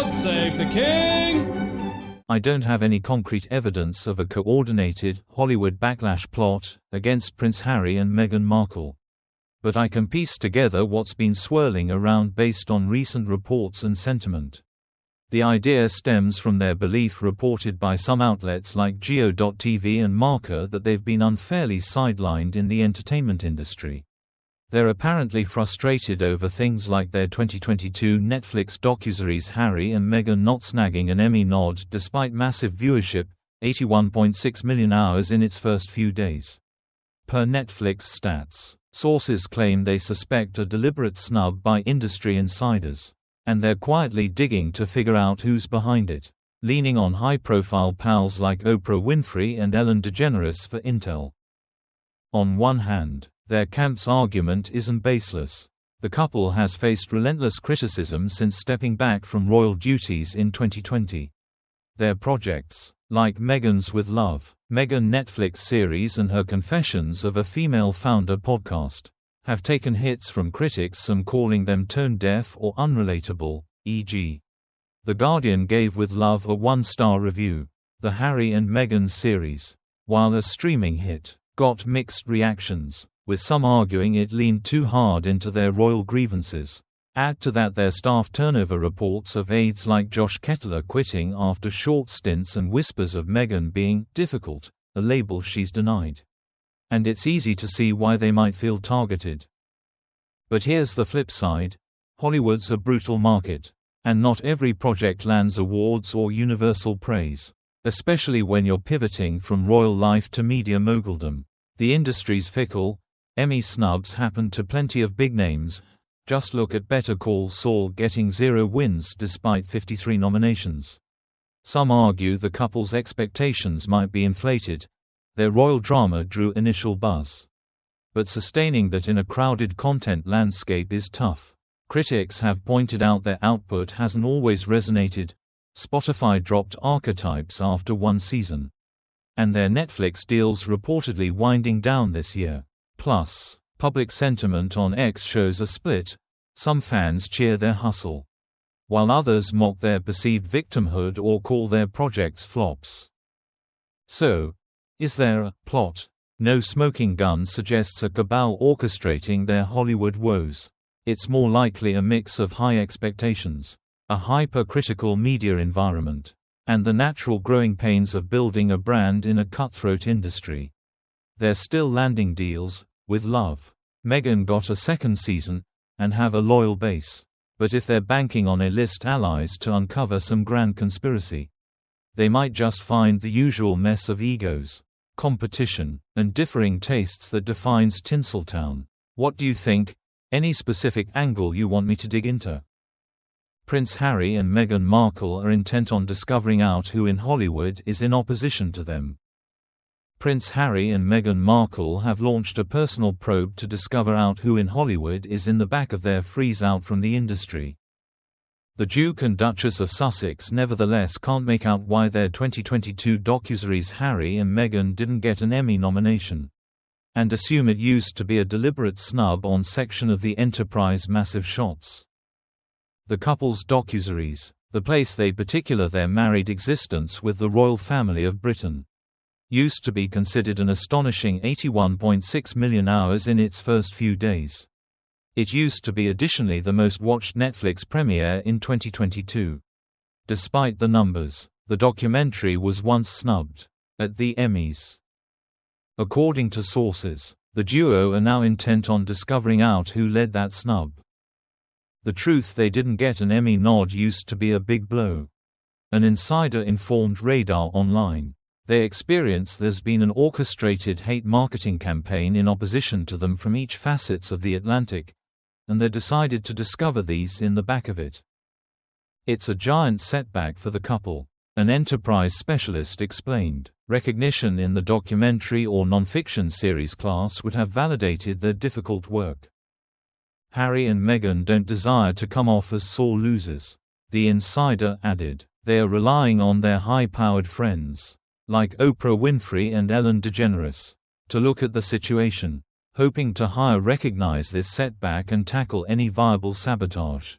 God save the King! I don't have any concrete evidence of a coordinated Hollywood backlash plot against Prince Harry and Meghan Markle. But I can piece together what's been swirling around based on recent reports and sentiment. The idea stems from their belief reported by some outlets like Geo.tv and Marker that they've been unfairly sidelined in the entertainment industry. They're apparently frustrated over things like their 2022 Netflix docuseries Harry and Meghan not snagging an Emmy nod despite massive viewership, 81.6 million hours in its first few days. Per Netflix stats, sources claim they suspect a deliberate snub by industry insiders, and they're quietly digging to figure out who's behind it, leaning on high-profile pals like Oprah Winfrey and Ellen DeGeneres for intel. On one hand, their camp's argument isn't baseless. The couple has faced relentless criticism since stepping back from royal duties in 2020. Their projects, like Meghan's With Love, Meghan Netflix series and her Confessions of a Female Founder podcast, have taken hits from critics, some calling them tone-deaf or unrelatable, e.g. The Guardian gave With Love a 1-star review. The Harry and Meghan series, while a streaming hit, got mixed reactions, with some arguing it leaned too hard into their royal grievances. Add to that their staff turnover, reports of aides like Josh Kettler quitting after short stints, and whispers of Meghan being difficult, a label she's denied. And it's easy to see why they might feel targeted. But here's the flip side. Hollywood's a brutal market, and not every project lands awards or universal praise, especially when you're pivoting from royal life to media moguldom. The industry's fickle. Emmy snubs happen to plenty of big names. Just look at Better Call Saul getting 0 wins despite 53 nominations. Some argue the couple's expectations might be inflated. Their royal drama drew initial buzz, but sustaining that in a crowded content landscape is tough. Critics have pointed out their output hasn't always resonated. Spotify dropped Archetypes after 1 season, and their Netflix deal's reportedly winding down this year. Plus, public sentiment on X shows a split. Some fans cheer their hustle, while others mock their perceived victimhood or call their projects flops. So, is there a plot? No smoking gun suggests a cabal orchestrating their Hollywood woes. It's more likely a mix of high expectations, a hypercritical media environment, and the natural growing pains of building a brand in a cutthroat industry. They're still landing deals. With Love, Meghan got a 2nd season, and have a loyal base. But if they're banking on A-list allies to uncover some grand conspiracy, they might just find the usual mess of egos, competition, and differing tastes that defines Tinseltown. What do you think? Any specific angle you want me to dig into? Prince Harry and Meghan Markle are intent on discovering out who in Hollywood is in opposition to them. Prince Harry and Meghan Markle have launched a personal probe to discover out who in Hollywood is in the back of their freeze out from the industry. The Duke and Duchess of Sussex nevertheless can't make out why their 2022 docuseries Harry and Meghan didn't get an Emmy nomination, and assume it used to be a deliberate snub on section of the Enterprise Massive Shots. The couple's docuseries, the place they particular their married existence with the royal family of Britain, used to be considered an astonishing 81.6 million hours in its first few days. It used to be additionally the most watched Netflix premiere in 2022. Despite the numbers, the documentary was once snubbed at the Emmys. According to sources, the duo are now intent on discovering out who led that snub. The truth they didn't get an Emmy nod used to be a big blow. An insider informed Radar Online. They experience there's been an orchestrated hate marketing campaign in opposition to them from each facets of the Atlantic, and they decided to discover these in the back of it. It's a giant setback for the couple, an Enterprise specialist explained. Recognition in the documentary or non-fiction series class would have validated their difficult work. Harry and Meghan don't desire to come off as sore losers, the insider added. They are relying on their high-powered friends, like Oprah Winfrey and Ellen DeGeneres, to look at the situation, hoping to recognize this setback and tackle any viable sabotage.